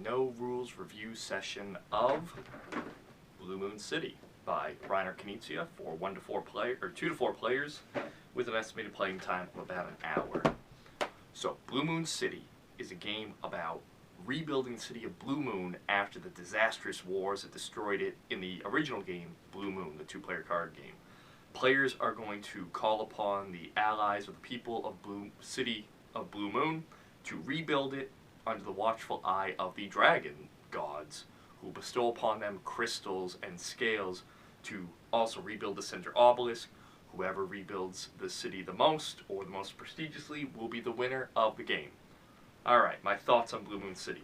no rules review session of Blue Moon City by Reiner Knizia for 2 to 4 players with an estimated playing time of about an hour. So Blue Moon City is a game about rebuilding the city of Blue Moon after the disastrous wars that destroyed it in the original game, Blue Moon, the 2-player card game. Players are going to call upon the allies of the people of City of Blue Moon to rebuild it under the watchful eye of the dragon gods, who bestow upon them crystals and scales to also rebuild the center obelisk. Whoever rebuilds the city the most, or the most prestigiously, will be the winner of the game. Alright, my thoughts on Blue Moon City.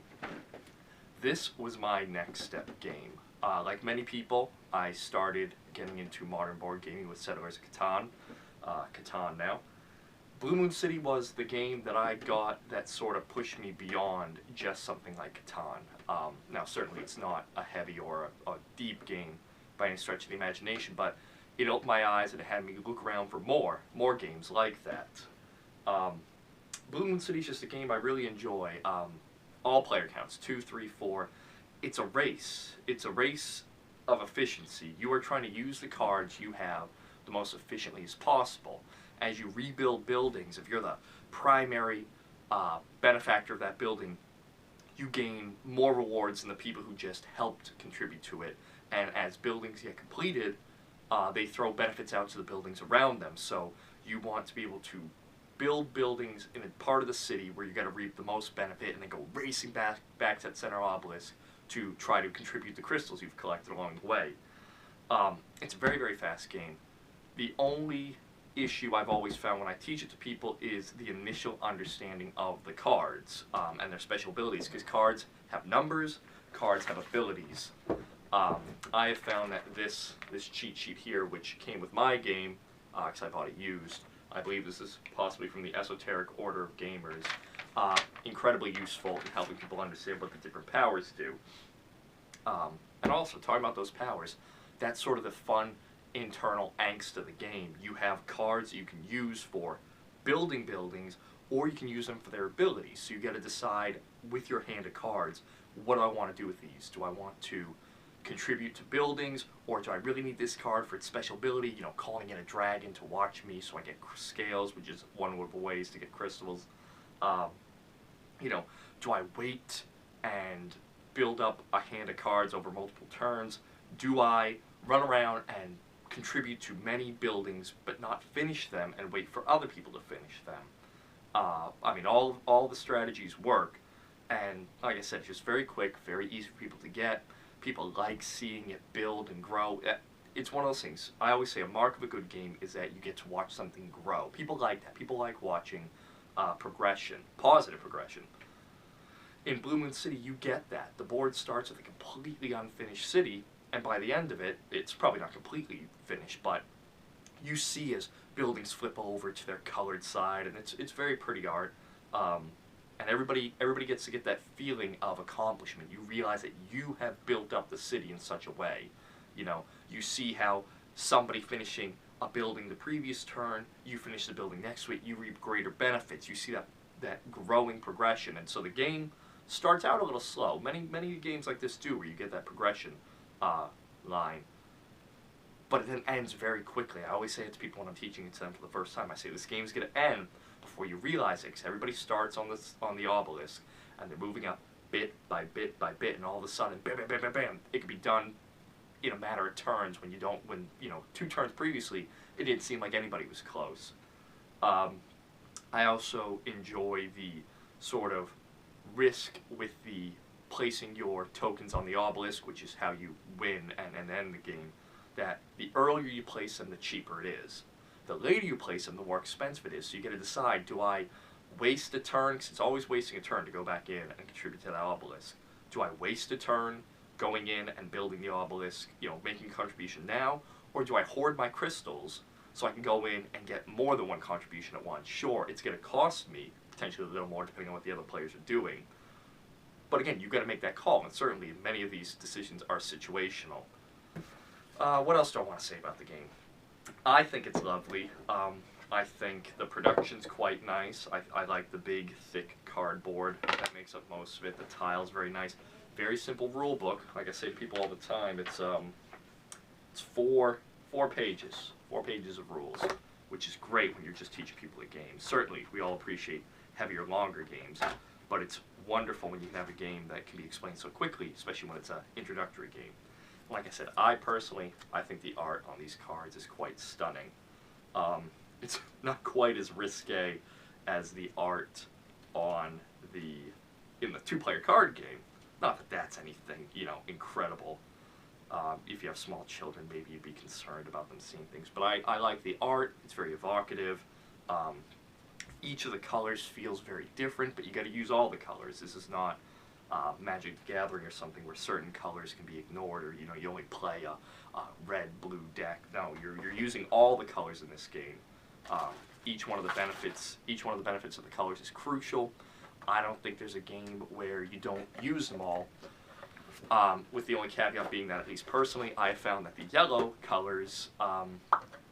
This was my next step game. Like many people, I started getting into modern board gaming with Settlers of Catan. Catan now. Blue Moon City was the game that I got that sort of pushed me beyond just something like Catan. Now, certainly it's not a heavy or a deep game by any stretch of the imagination, but it opened my eyes and it had me look around for more games like that. Blue Moon City is just a game I really enjoy. All player counts, 2, 3, 4. It's a race. It's a race of efficiency. You are trying to use the cards you have the most efficiently as possible. As you rebuild buildings, if you're the primary benefactor of that building, you gain more rewards than the people who just helped contribute to it. And as buildings get completed, they throw benefits out to the buildings around them. So you want to be able to build buildings in a part of the city where you got to reap the most benefit and then go racing back to that center obelisk to try to contribute the crystals you've collected along the way. It's a very, very fast game. The only issue I've always found when I teach it to people is the initial understanding of the cards and their special abilities, because cards have numbers, cards have abilities. I have found that this cheat sheet here, which came with my game, because I bought it used, I believe this is possibly from the Esoteric Order of Gamers, incredibly useful in helping people understand what the different powers do. And also, talking about those powers, that's sort of the fun internal angst of the game. You have cards that you can use for building buildings, or you can use them for their abilities. So you got to decide with your hand of cards, what do I want to do with these? Do I want to contribute to buildings, or do I really need this card for its special ability, you know, calling in a dragon to watch me so I get scales, which is one of the ways to get crystals. You know, do I wait and build up a hand of cards over multiple turns? Do I run around and contribute to many buildings but not finish them and wait for other people to finish them? I mean, all the strategies work, and like I said, it's just very quick, very easy for people to get. People like seeing it build and grow. It's one of those things. I always say a mark of a good game is that you get to watch something grow. People like that. People like watching progression, positive progression. In Blue Moon City, you get that. The board starts with a completely unfinished city, and by the end of it, it's probably not completely finished, but you see as buildings flip over to their colored side, and it's very pretty art. And everybody gets to get that feeling of accomplishment. You realize that you have built up the city in such a way. You know, you see how somebody finishing a building the previous turn, you finish the building next week, you reap greater benefits. You see that growing progression. And so the game starts out a little slow. Many games like this do, where you get that progression line. But it then ends very quickly. I always say it to people when I'm teaching it to them for the first time. I say, this game's going to end before you realize it, because everybody starts on the obelisk, and they're moving up bit by bit by bit, and all of a sudden, bam, bam, bam, bam, bam, it can be done in a matter of turns. When 2 turns previously, it didn't seem like anybody was close. I also enjoy the sort of risk with the placing your tokens on the obelisk, which is how you win and end the game. That the earlier you place them, the cheaper it is. The later you place them, the more expensive it is. So you got to decide, do I waste a turn, because it's always wasting a turn to go back in and contribute to that obelisk. Do I waste a turn going in and building the obelisk, you know, making a contribution now, or do I hoard my crystals so I can go in and get more than one contribution at once? Sure, it's going to cost me potentially a little more depending on what the other players are doing. But again, you've got to make that call, and certainly many of these decisions are situational. What else do I want to say about the game? I think it's lovely. I think the production's quite nice. I like the big, thick cardboard that makes up most of it. The tile's very nice. Very simple rule book. Like I say to people all the time, it's four pages. 4 pages of rules, which is great when you're just teaching people a game. Certainly, we all appreciate heavier, longer games, but it's wonderful when you can have a game that can be explained so quickly, especially when it's an introductory game. Like I said, I think the art on these cards is quite stunning. It's not quite as risque as the art in the two-player card game. Not that that's anything, incredible. If you have small children, maybe you'd be concerned about them seeing things. But I like the art. It's very evocative. Each of the colors feels very different, but you got to use all the colors. This is not Magic the Gathering or something where certain colors can be ignored, or you only play a red-blue deck. No, you're using all the colors in this game. Each one of the benefits of the colors is crucial. I don't think there's a game where you don't use them all. With the only caveat being that, at least personally, I have found that the yellow colors,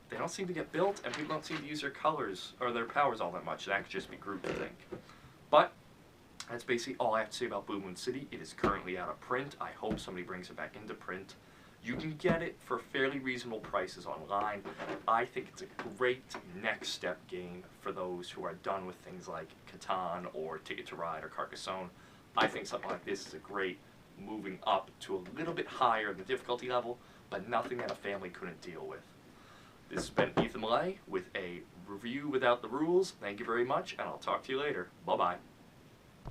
they don't seem to get built, and people don't seem to use their colors or their powers all that much. That could just be groupthink. But that's basically all I have to say about Blue Moon City. It is currently out of print. I hope somebody brings it back into print. You can get it for fairly reasonable prices online. I think it's a great next step game for those who are done with things like Catan or Ticket to Ride or Carcassonne. I think something like this is a great moving up to a little bit higher in the difficulty level, but nothing that a family couldn't deal with. This has been Ethan Millay with a review without the rules. Thank you very much, and I'll talk to you later. Bye-bye.